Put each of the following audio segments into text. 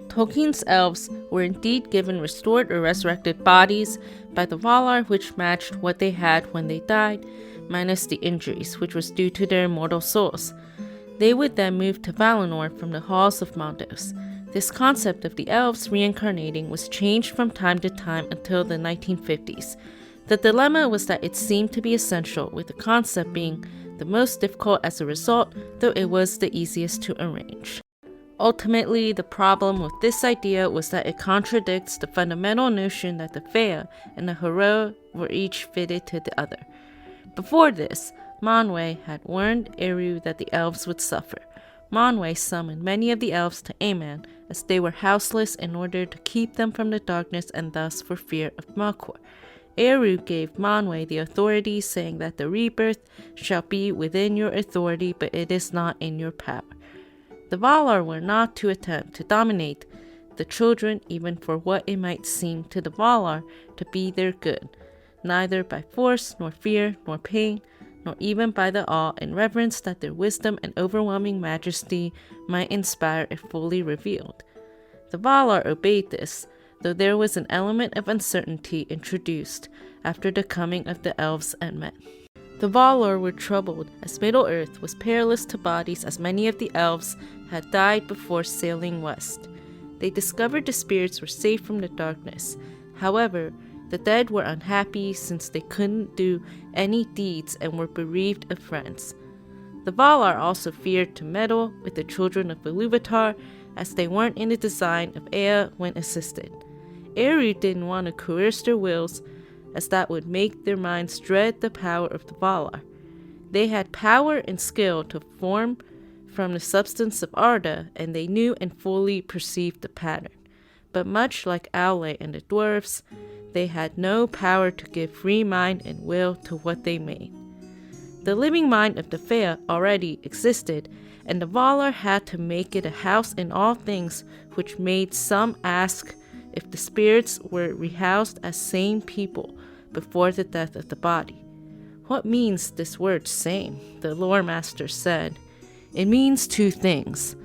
Tolkien's elves were indeed given restored or resurrected bodies by the Valar, which matched what they had when they died, minus the injuries, which was due to their immortal souls. They would then move to Valinor from the Halls of Mandos. This concept of the elves reincarnating was changed from time to time until the 1950s. The dilemma was that it seemed to be essential, with the concept being the most difficult as a result, though it was the easiest to arrange. Ultimately, the problem with this idea was that it contradicts the fundamental notion that the Fëa and the Heroë were each fitted to the other. Before this, Manwë had warned Eru that the elves would suffer. Manwë summoned many of the elves to Aman, as they were houseless, in order to keep them from the darkness and thus for fear of Melkor. Eru gave Manwë the authority, saying that the rebirth shall be within your authority, but it is not in your power. The Valar were not to attempt to dominate the children, even for what it might seem to the Valar to be their good, neither by force, nor fear, nor pain, nor even by the awe and reverence that their wisdom and overwhelming majesty might inspire if fully revealed. The Valar obeyed this, though there was an element of uncertainty introduced after the coming of the elves and men. The Valar were troubled, as Middle-earth was perilous to bodies, as many of the elves had died before sailing west. They discovered the spirits were safe from the darkness. However, the dead were unhappy since they couldn't do any deeds and were bereaved of friends. The Valar also feared to meddle with the children of Ilúvatar, as they weren't in the design of Ea when assisted. Eru didn't want to coerce their wills, as that would make their minds dread the power of the Valar. They had power and skill to form from the substance of Arda, and they knew and fully perceived the pattern. But much like Aule and the dwarves, they had no power to give free mind and will to what they made. The living mind of the Fëa already existed, and the Valar had to make it a house in all things, which made some ask if the spirits were rehoused as sane people before the death of the body. "What means this word same?" the lore master said. "It means two things,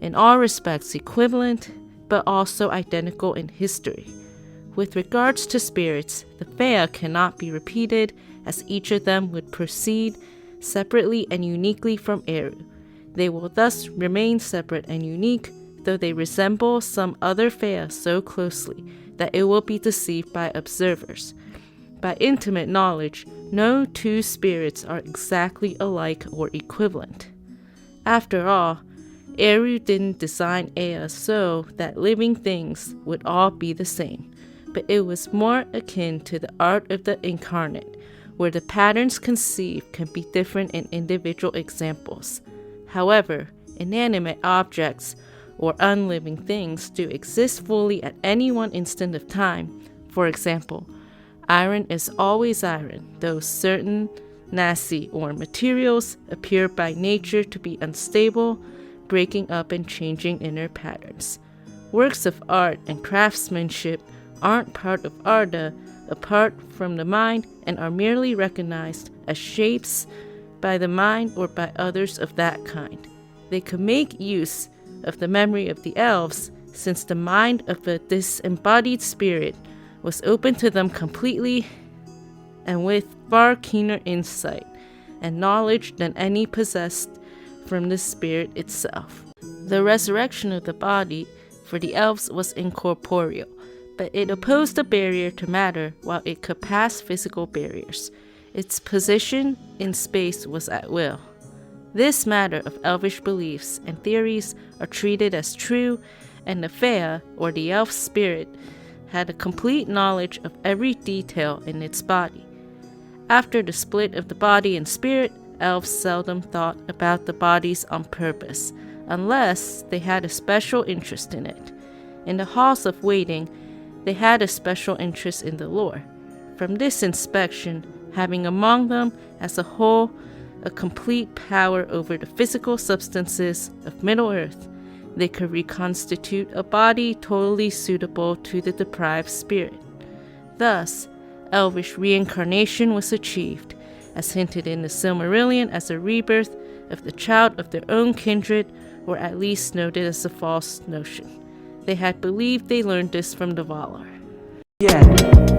in all respects equivalent, but also identical in history. With regards to spirits, the Fëa cannot be repeated, as each of them would proceed separately and uniquely from Eru. They will thus remain separate and unique, though they resemble some other Fëa so closely that it will be deceived by observers. By intimate knowledge, no two spirits are exactly alike or equivalent. After all, Eru didn't design Ea so that living things would all be the same, but it was more akin to the art of the incarnate, where the patterns conceived can be different in individual examples. However, inanimate objects or unliving things do exist fully at any one instant of time. For example, iron is always iron, though certain nasi or materials appear by nature to be unstable, breaking up and changing inner patterns. Works of art and craftsmanship aren't part of Arda, apart from the mind, and are merely recognized as shapes by the mind or by others of that kind. They could make use of the memory of the elves, since the mind of a disembodied spirit was open to them completely and with far keener insight and knowledge than any possessed from the spirit itself. The resurrection of the body for the elves was incorporeal, but it opposed a barrier to matter while it could pass physical barriers. Its position in space was at will. This matter of elvish beliefs and theories are treated as true, and the Fëa, or the elf spirit, had a complete knowledge of every detail in its body. After the split of the body and spirit, elves seldom thought about the bodies on purpose, unless they had a special interest in it. In the halls of waiting, they had a special interest in the lore. From this inspection, having among them as a whole a complete power over the physical substances of Middle-earth, they could reconstitute a body totally suitable to the deprived spirit. Thus, elvish reincarnation was achieved, as hinted in the Silmarillion, as a rebirth of the child of their own kindred, or at least noted as a false notion. They had believed they learned this from the Valar. Yeah.